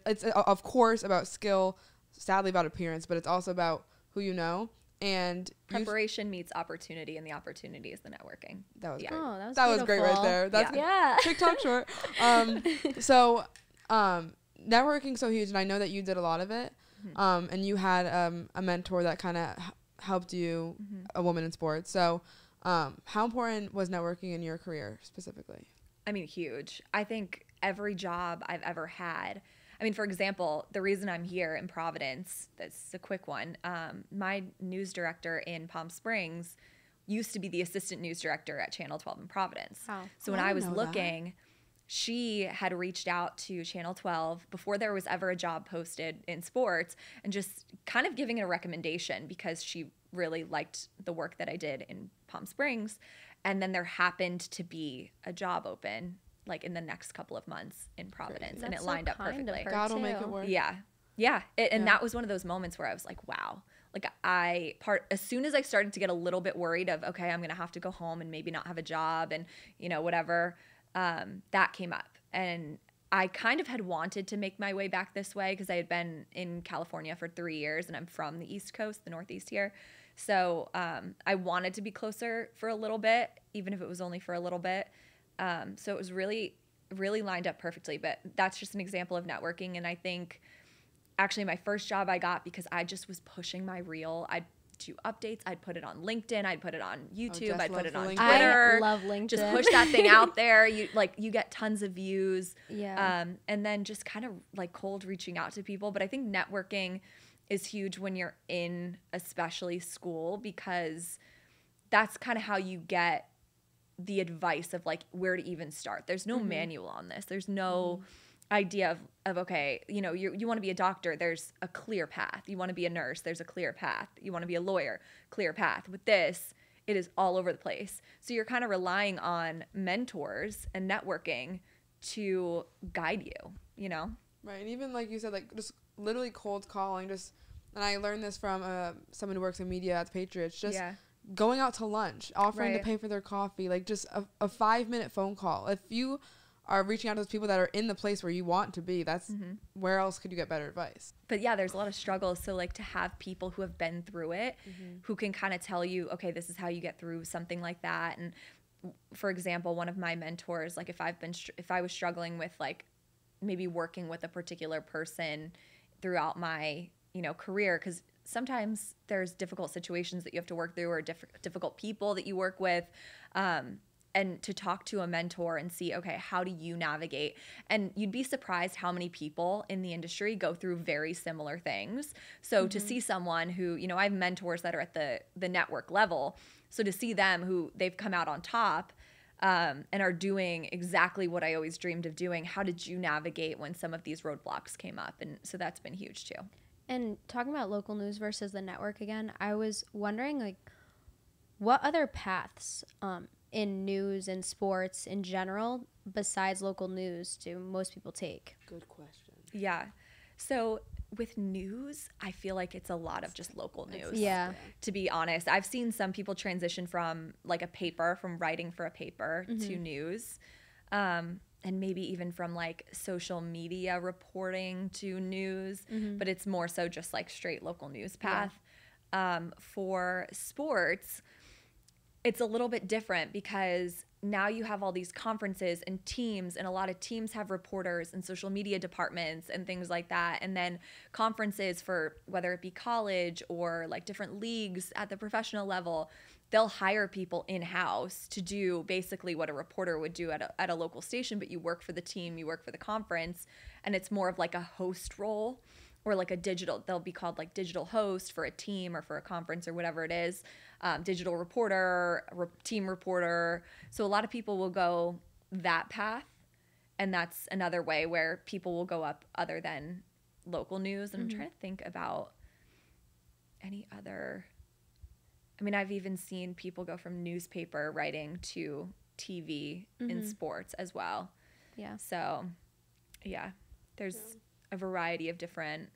it's of course about skill, sadly about appearance, but it's also about who you know. And Preparation meets opportunity, and the opportunity is the networking. That was great. Oh, that was great right there. That's TikTok short. So networking so huge, and I know that you did a lot of it. And you had a mentor that kind of helped you, a woman in sports. So how important was networking in your career specifically? I mean, huge. I think every job I've ever had, I mean, for example, the reason I'm here in Providence, that's a quick one. My news director in Palm Springs used to be the assistant news director at Channel 12 in Providence. Wow. So when I was looking, she had reached out to Channel 12 before there was ever a job posted in sports, and just kind of giving it a recommendation because she really liked the work that I did in Palm Springs. And then there happened to be a job open like in the next couple of months in Providence, and it lined up perfectly. God will make it work. Yeah. And that was one of those moments where I was like, wow. Like as soon as I started to get a little bit worried of, okay, I'm going to have to go home and maybe not have a job and, you know, whatever, that came up. And I kind of had wanted to make my way back this way because I had been in California for 3 years, and I'm from the East Coast, the Northeast here. So I wanted to be closer for a little bit, even if it was only for a little bit. So it was really, really lined up perfectly. But that's just an example of networking. And I think actually my first job I got because I just was pushing my reel. I'd do updates. I'd put it on LinkedIn. I'd put it on YouTube. I'd put it on Twitter. I love LinkedIn. Just push that thing out there. You get tons of views. Yeah. And then just kind of like cold reaching out to people. But I think networking is huge when you're in especially school, because that's kind of how you get the advice of like where to even start. There's no manual on this. There's no idea of okay, you know, you want to be a doctor, there's a clear path. You want to be a nurse, there's a clear path. You want to be a lawyer, clear path. With this, it is all over the place. So you're kind of relying on mentors and networking to guide you, you know? Right. And even like you said, like just literally cold calling, and I learned this from someone who works in media at the Patriots, just going out to lunch, offering to pay for their coffee, like just a 5-minute phone call. If you are reaching out to those people that are in the place where you want to be, that's where else could you get better advice? But yeah, there's a lot of struggles. So like to have people who have been through it, who can kind of tell you, okay, this is how you get through something like that. And for example, one of my mentors, like if I was struggling with like maybe working with a particular person throughout my, you know, career, because sometimes there's difficult situations that you have to work through, or difficult people that you work with. and to talk to a mentor and see, okay, how do you navigate? And you'd be surprised how many people in the industry go through very similar things. So to see someone who, you know, I have mentors that are at the network level. So to see them who they've come out on top and are doing exactly what I always dreamed of doing, how did you navigate when some of these roadblocks came up? And so that's been huge too. And talking about local news versus the network again, I was wondering, like, what other paths in news and sports in general besides local news do most people take? Good question. Yeah. So with news, I feel like it's a lot of just local news. Yeah. To be honest, I've seen some people transition from like a paper, from writing for a paper to news. And maybe even from like social media reporting to news, but it's more so just like straight local news path. For sports, it's a little bit different because now you have all these conferences and teams, and a lot of teams have reporters and social media departments and things like that. And then conferences for whether it be college or like different leagues at the professional level, they'll hire people in-house to do basically what a reporter would do at a local station, but you work for the team, you work for the conference, and it's more of like a host role. Or like a digital, they'll be called like digital host for a team or for a conference or whatever it is, digital reporter, team reporter. So a lot of people will go that path, and that's another way where people will go up other than local news. And I'm trying to think about any other. I mean, I've even seen people go from newspaper writing to TV in sports as well. Yeah. So, yeah, there's a variety of different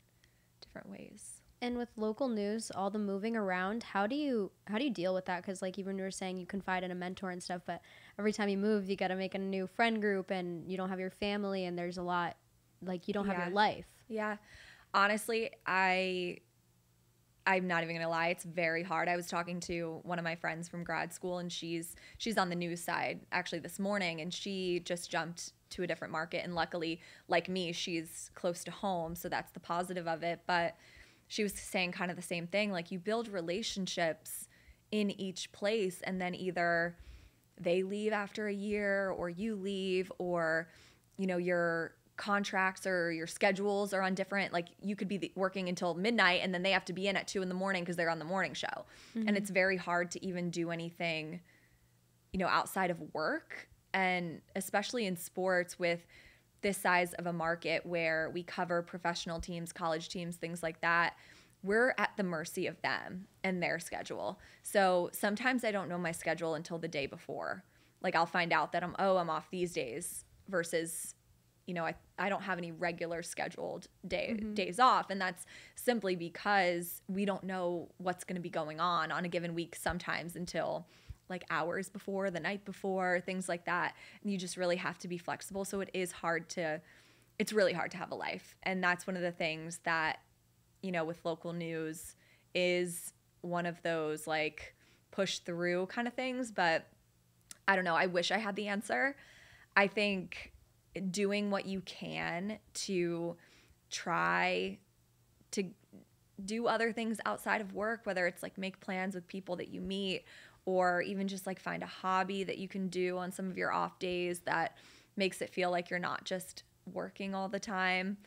ways. And with local news, all the moving around, how do you deal with that? Because like even you were saying, you confide in a mentor and stuff, but every time you move, you got to make a new friend group, and you don't have your family, and there's a lot, like you don't have your life. Yeah, honestly, I'm not even gonna lie, it's very hard. I was talking to one of my friends from grad school, and she's on the news side actually this morning, and she just jumped to a different market, and luckily, like me, she's close to home, so that's the positive of it. But she was saying kind of the same thing, like you build relationships in each place, and then either they leave after a year, or you leave, or you know, your contracts or your schedules are on different, like you could be working until midnight and then they have to be in at 2 a.m. because they're on the morning show. And it's very hard to even do anything, you know, outside of work. And especially in sports with this size of a market where we cover professional teams, college teams, things like that, we're at the mercy of them and their schedule. So sometimes I don't know my schedule until the day before. Like I'll find out that I'm off these days versus, you know, I don't have any regular scheduled days off. And that's simply because we don't know what's going to be going on a given week sometimes until like hours before, the night before, things like that. And you just really have to be flexible. So it's really hard to have a life. And that's one of the things that, you know, with local news is one of those like push through kind of things. But I don't know. I wish I had the answer. I think doing what you can to try to do other things outside of work, whether it's like make plans with people that you meet, or even just like find a hobby that you can do on some of your off days that makes it feel like you're not just working all the time.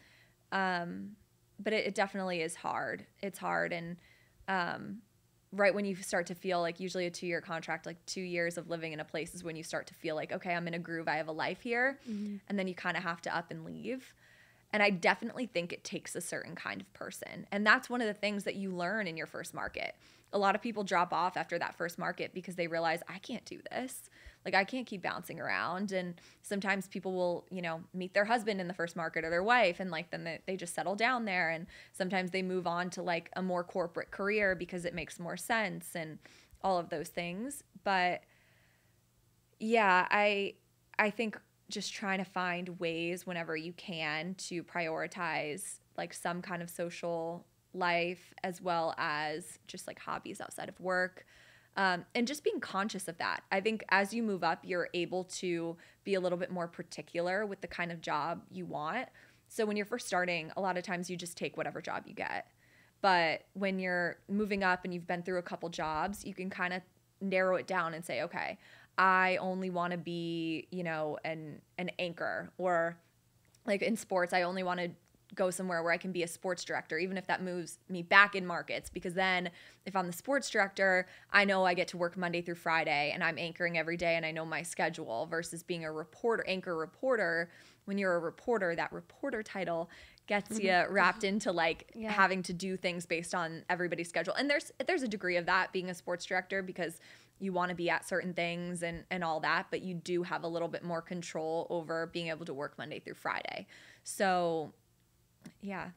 But it definitely is hard. It's hard. And right when you start to feel like, usually a 2-year contract, like 2 years of living in a place is when you start to feel like, okay, I'm in a groove, I have a life here. And then you kind of have to up and leave. And I definitely think it takes a certain kind of person. And that's one of the things that you learn in your first market. A lot of people drop off after that first market because they realize, I can't do this. Like, I can't keep bouncing around. And sometimes people will, you know, meet their husband in the first market or their wife, and like then they just settle down there. And sometimes they move on to like a more corporate career because it makes more sense and all of those things. But yeah, I think just trying to find ways whenever you can to prioritize like some kind of social life as well as just like hobbies outside of work, and just being conscious of that. I think as you move up, you're able to be a little bit more particular with the kind of job you want. So when you're first starting, a lot of times you just take whatever job you get. But when you're moving up and you've been through a couple jobs, you can kind of narrow it down and say, okay, I only want to be, you know, an anchor, or like in sports, I only want to go somewhere where I can be a sports director, even if that moves me back in markets, because then if I'm the sports director, I know I get to work Monday through Friday and I'm anchoring every day and I know my schedule, versus being a anchor reporter. When you're a reporter, that reporter title gets you wrapped into like having to do things based on everybody's schedule. And there's a degree of that being a sports director, because you want to be at certain things and all that, but you do have a little bit more control over being able to work Monday through Friday. So yeah.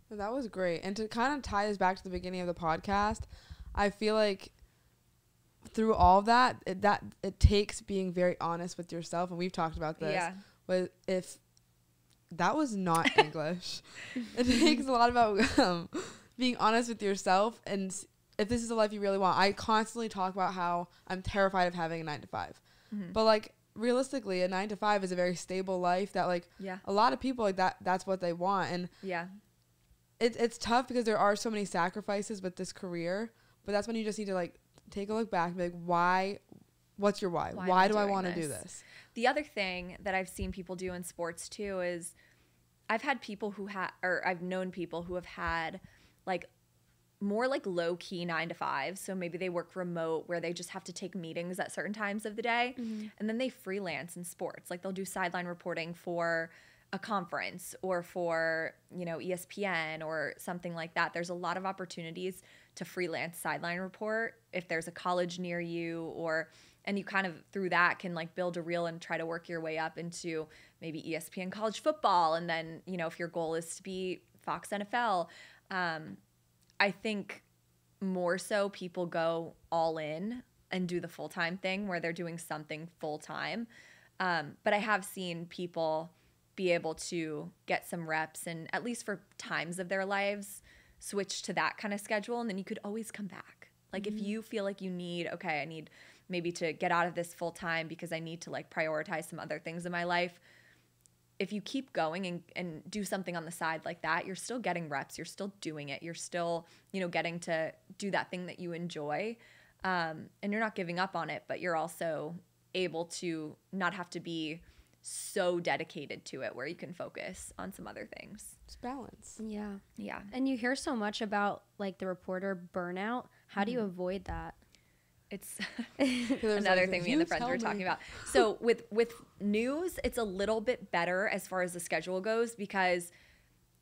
That was great. And to kind of tie this back to the beginning of the podcast, I feel like through all of that, it takes being very honest with yourself. And we've talked about this. Yeah. But if that was not English, it takes a lot about being honest with yourself. And if this is the life you really want, I constantly talk about how I'm terrified of having a 9-to-5. But like, realistically, a 9-to-5 is a very stable life that like a lot of people like that's what they want. And it's tough because there are so many sacrifices with this career, but that's when you just need to like take a look back and be like, what's your why? Why do I want to do this? The other thing that I've seen people do in sports too is I've had people I've known people who have had like more like low key 9-to-5. So maybe they work remote where they just have to take meetings at certain times of the day. And then they freelance in sports. Like they'll do sideline reporting for a conference or for, you know, ESPN or something like that. There's a lot of opportunities to freelance sideline report if there's a college near you, and you kind of through that can like build a reel and try to work your way up into maybe ESPN college football. And then, you know, if your goal is to be Fox NFL, I think more so people go all in and do the full-time thing where they're doing something full-time. But I have seen people be able to get some reps and at least for times of their lives switch to that kind of schedule. And then you could always come back. Like if you feel like you need, okay, I need maybe to get out of this full-time because I need to like prioritize some other things in my life. If you keep going and do something on the side like that, you're still getting reps. You're still doing it. You're still, you know, getting to do that thing that you enjoy. And you're not giving up on it, but you're also able to not have to be so dedicated to it where you can focus on some other things. It's balance. Yeah. Yeah. And you hear so much about like the reporter burnout. How do you avoid that? It's another like, thing me and the friends were talking about. So with news, it's a little bit better as far as the schedule goes, because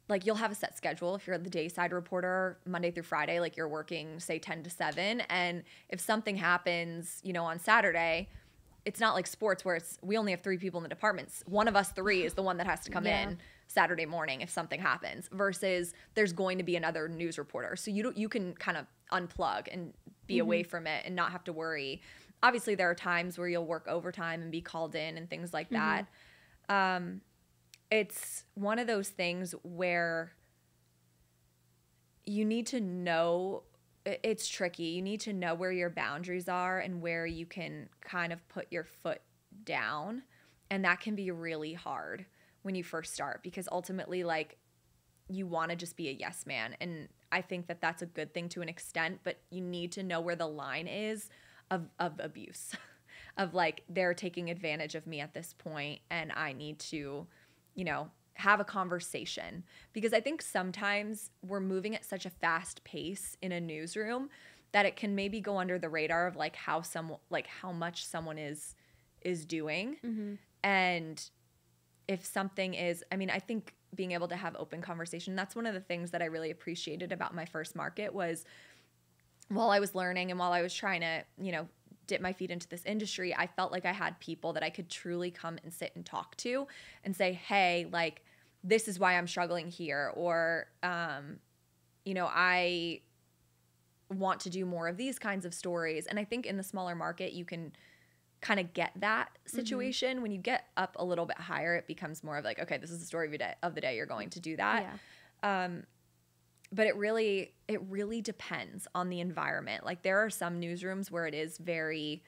like you'll have a set schedule. If you're the day side reporter, Monday through Friday, like you're working say 10 to 7. And if something happens, you know, on Saturday, it's not like sports where we only have 3 people in the departments. One of us 3 is the one that has to come in Saturday morning if something happens, versus there's going to be another news reporter. So you can kind of unplug and be away from it and not have to worry. Obviously, there are times where you'll work overtime and be called in and things like that. It's one of those things where you need to know, it's tricky. You need to know where your boundaries are and where you can kind of put your foot down. And that can be really hard when you first start, because ultimately, like, you want to just be a yes man. And I think that that's a good thing to an extent, but you need to know where the line is of abuse, of like, they're taking advantage of me at this point and I need to, you know, have a conversation. Because I think sometimes we're moving at such a fast pace in a newsroom that it can maybe go under the radar of like how much someone is doing. And if something is, I mean, I think being able to have open conversation, that's one of the things that I really appreciated about my first market was while I was learning and while I was trying to, you know, dip my feet into this industry, I felt like I had people that I could truly come and sit and talk to and say, hey, like, this is why I'm struggling here. Or, you know, I want to do more of these kinds of stories. And I think in the smaller market, you can kind of get that situation. When you get up a little bit higher, it becomes more of like, okay, this is the story of the day. You're going to do that. But it really depends on the environment. Like there are some newsrooms where it is very,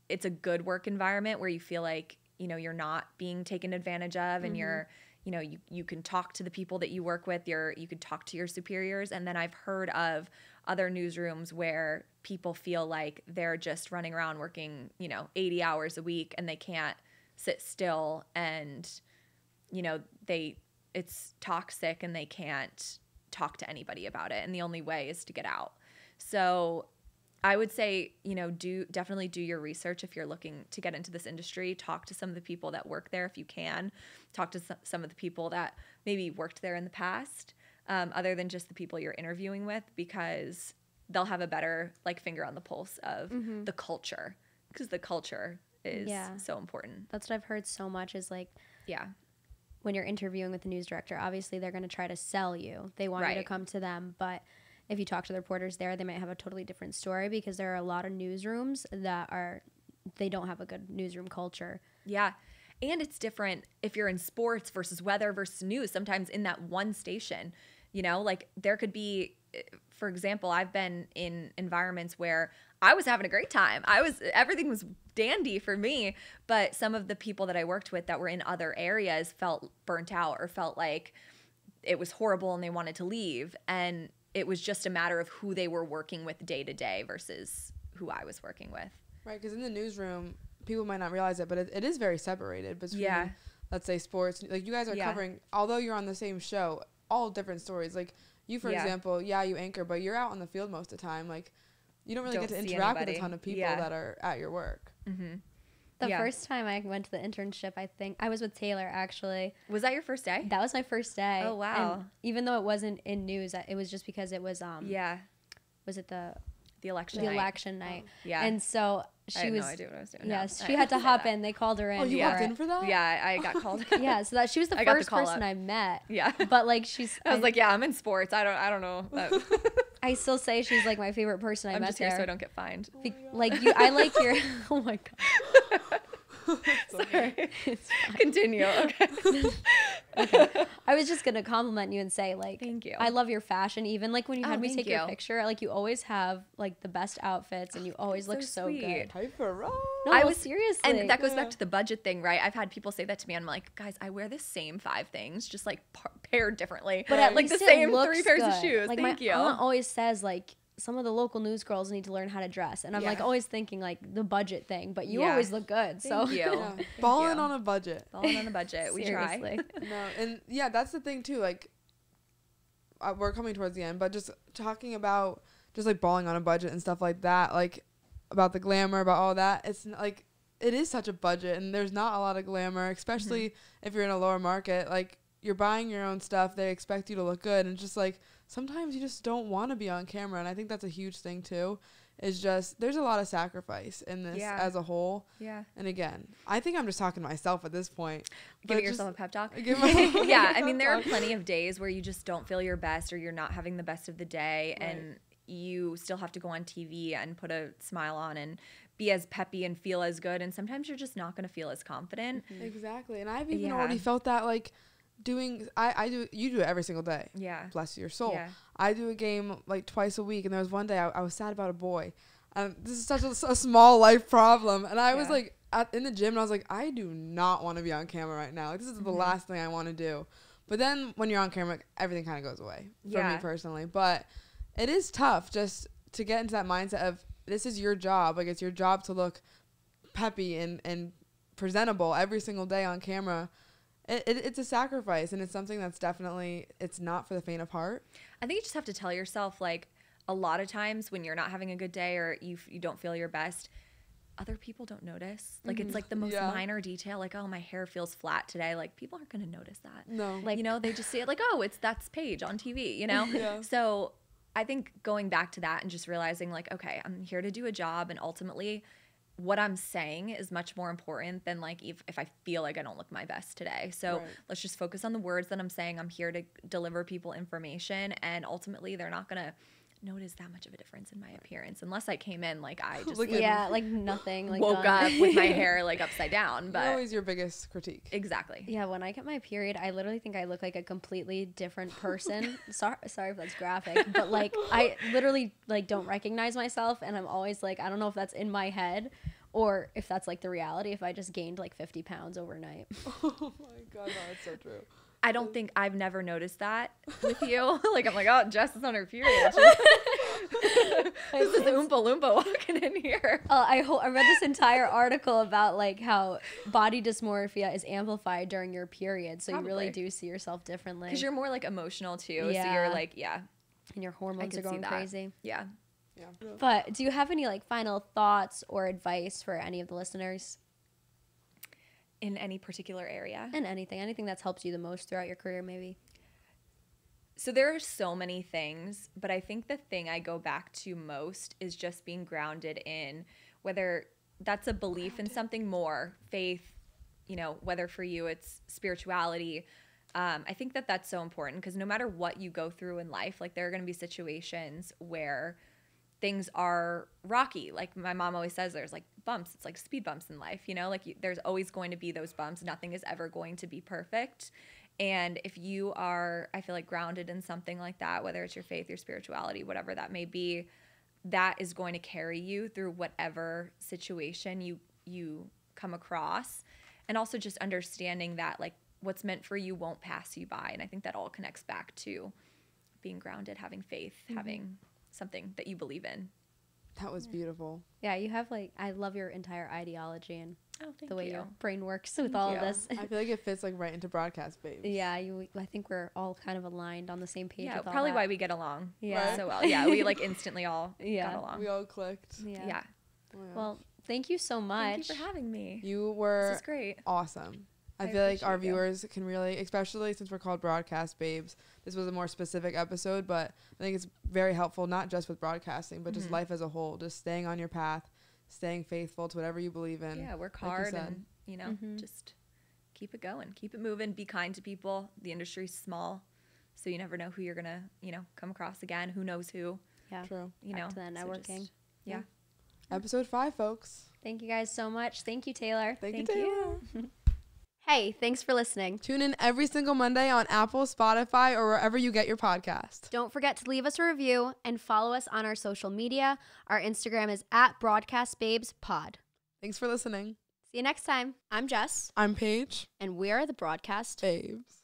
it's a good work environment where you feel like, you know, you're not being taken advantage of and you're, you know, you can talk to the people that you work with, you can talk to your superiors. And then I've heard of other newsrooms where people feel like they're just running around working, you know, 80 hours a week and they can't sit still, and, you know, it's toxic and they can't talk to anybody about it. And the only way is to get out. So I would say, you know, definitely do your research if you're looking to get into this industry. Talk to some of the people that work there if you can. Talk to some of the people that maybe worked there in the past, other than just the people you're interviewing with, because they'll have a better like finger on the pulse of the culture, because the culture is so important. That's what I've heard so much is like, when you're interviewing with the news director, obviously they're going to try to sell you. They want you to come to them, but if you talk to the reporters there, they might have a totally different story, because there are a lot of newsrooms that they don't have a good newsroom culture. Yeah. And it's different if you're in sports versus weather versus news. Sometimes in that one station, you know, like there could be, for example, I've been in environments where I was having a great time. Everything was dandy for me, but some of the people that I worked with that were in other areas felt burnt out or felt like it was horrible and they wanted to leave. And it was just a matter of who they were working with day to day versus who I was working with. Right, because in the newsroom, people might not realize it, but it is very separated between, let's say, sports. Like, you guys are covering, although you're on the same show, all different stories. Like, you, for example, you anchor, but you're out on the field most of the time. Like, you don't really get to interact with a ton of people that are at your work. Mm-hmm. The first time I went to the internship, I think I was with Taylor, actually. Was that your first day? That was my first day. Oh, wow. And even though it wasn't in news, it was just because it was was it the election night? Oh. Yeah. And so I had no idea what I was doing. Yes, she had to hop in. They called her in. Oh, you hopped in for that? Yeah, I got called. Yeah, so that she was the first person I met. Yeah. But like I was like, I'm in sports. I don't know. I still say she's like my favorite person I met just here so I don't get fined. Like you, I like your. Oh my god. Sorry. Continue. Okay. Okay. I was just gonna compliment you and say, like, thank you. I love your fashion. Even like when you had me take your you. picture, like you always have like the best outfits and you always look so good. Hyper. No, I was seriously. And that goes back to the budget thing, right? I've had people say that to me. I'm like, guys, I wear the same 5 things, just like paired differently, but at like least the same it 3 pairs good. of shoes. Like thank my you. aunt always says like, some of the local news girls need to learn how to dress, and I'm like always thinking like the budget thing, but you always look good. Thank you. Balling on a budget. Balling on a budget. We try. No, and that's the thing too. Like, we're coming towards the end, but just talking about just like balling on a budget and stuff like that, like about the glamour, about all that. It's like it is such a budget, and there's not a lot of glamour, especially if you're in a lower market. Like, you're buying your own stuff, they expect you to look good, and just like sometimes you just don't want to be on camera. And I think that's a huge thing too, is just there's a lot of sacrifice in this as a whole. And again, I think I'm just talking to myself at this point. Giving yourself a pep talk. I mean, there are plenty of days where you just don't feel your best, or you're not having the best of the day, and you still have to go on TV and put a smile on and be as peppy and feel as good, and sometimes you're just not going to feel as confident. Exactly. And I've even already felt that, like, you do it every single day. Bless your soul. I do a game like twice a week, and there was one day I was sad about a boy. This is such a small life problem, and I was like in the gym, and I was like, I do not want to be on camera right now. Like, this is the last thing I want to do. But then when you're on camera, everything kind of goes away for me personally. But it is tough just to get into that mindset of this is your job. Like, it's your job to look peppy and presentable every single day on camera. It's a sacrifice, and it's something that's definitely, it's not for the faint of heart. I think you just have to tell yourself, like, a lot of times when you're not having a good day or you don't feel your best, other people don't notice. Like, it's like the most minor detail, like, oh, my hair feels flat today. Like, people aren't going to notice that. No. Like, you know, they just see it like, oh, that's Paige on TV, you know? So I think going back to that and just realizing, like, okay, I'm here to do a job, and ultimately what I'm saying is much more important than like if I feel like I don't look my best today. So let's just focus on the words that I'm saying. I'm here to deliver people information, and ultimately they're not going to notice that much of a difference in my appearance unless I came in like I just like nothing, like woke up with my hair like upside down. But you're always your biggest critique. Exactly. Yeah, when I get my period, I literally think I look like a completely different person. sorry if that's graphic, but like I literally like don't recognize myself, and I'm always like, I don't know if that's in my head or if that's like the reality, if I just gained like 50 pounds overnight. Oh my god, no, that's so true. I don't think I've never noticed that with you. Like, I'm like, oh, Jess is on her period. This is Oompa Loompa walking in here. I read this entire article about like how body dysmorphia is amplified during your period, so you really do see yourself differently. Because you're more like emotional too. Yeah. So you're like, and your hormones are going crazy. Yeah. Yeah. But do you have any like final thoughts or advice for any of the listeners? In any particular area? And anything that's helped you the most throughout your career, maybe. So there are so many things, but I think the thing I go back to most is just being grounded in, whether that's a belief in something more, faith, you know, whether for you it's spirituality. I think that that's so important because no matter what you go through in life, like there are going to be situations where things are rocky. Like my mom always says, there's like bumps. It's like speed bumps in life, you know, like there's always going to be those bumps. Nothing is ever going to be perfect. And if you are, I feel like grounded in something like that, whether it's your faith, your spirituality, whatever that may be, that is going to carry you through whatever situation you come across. And also just understanding that like what's meant for you won't pass you by. And I think that all connects back to being grounded, having faith, having something that you believe in. That was beautiful. Yeah, you have like, I love your entire ideology and the way you. your brain works with all of this. I feel like it fits like right into broadcast, babes. Yeah, I think we're all kind of aligned on the same page. Yeah, with all probably that. why we get along Yeah. so well. Yeah, we like instantly all got along. We all clicked. Yeah. Yeah. Oh my gosh. Well, thank you so much. Thank you for having me. You were This is great. awesome. I I feel like our appreciate you. viewers can really, especially since we're called Broadcast Babes, this was a more specific episode, but I think it's very helpful, not just with broadcasting, but just life as a whole, just staying on your path, staying faithful to whatever you believe in. Yeah, work like you hard said. and, you know, just keep it going, keep it moving, be kind to people. The industry's small, so you never know who you're going to, you know, come across again. Who knows who, Yeah. True. you Back know. to that so networking. just- yeah. Episode 5, folks. Thank you guys so much. Thank you, Taylor. Thank you, Thank Taylor. you. Hey, thanks for listening. Tune in every single Monday on Apple, Spotify, or wherever you get your podcast. Don't forget to leave us a review and follow us on our social media. Our Instagram is @BroadcastBabesPod. Thanks for listening. See you next time. I'm Jess, I'm Paige. and we are the Broadcast Babes.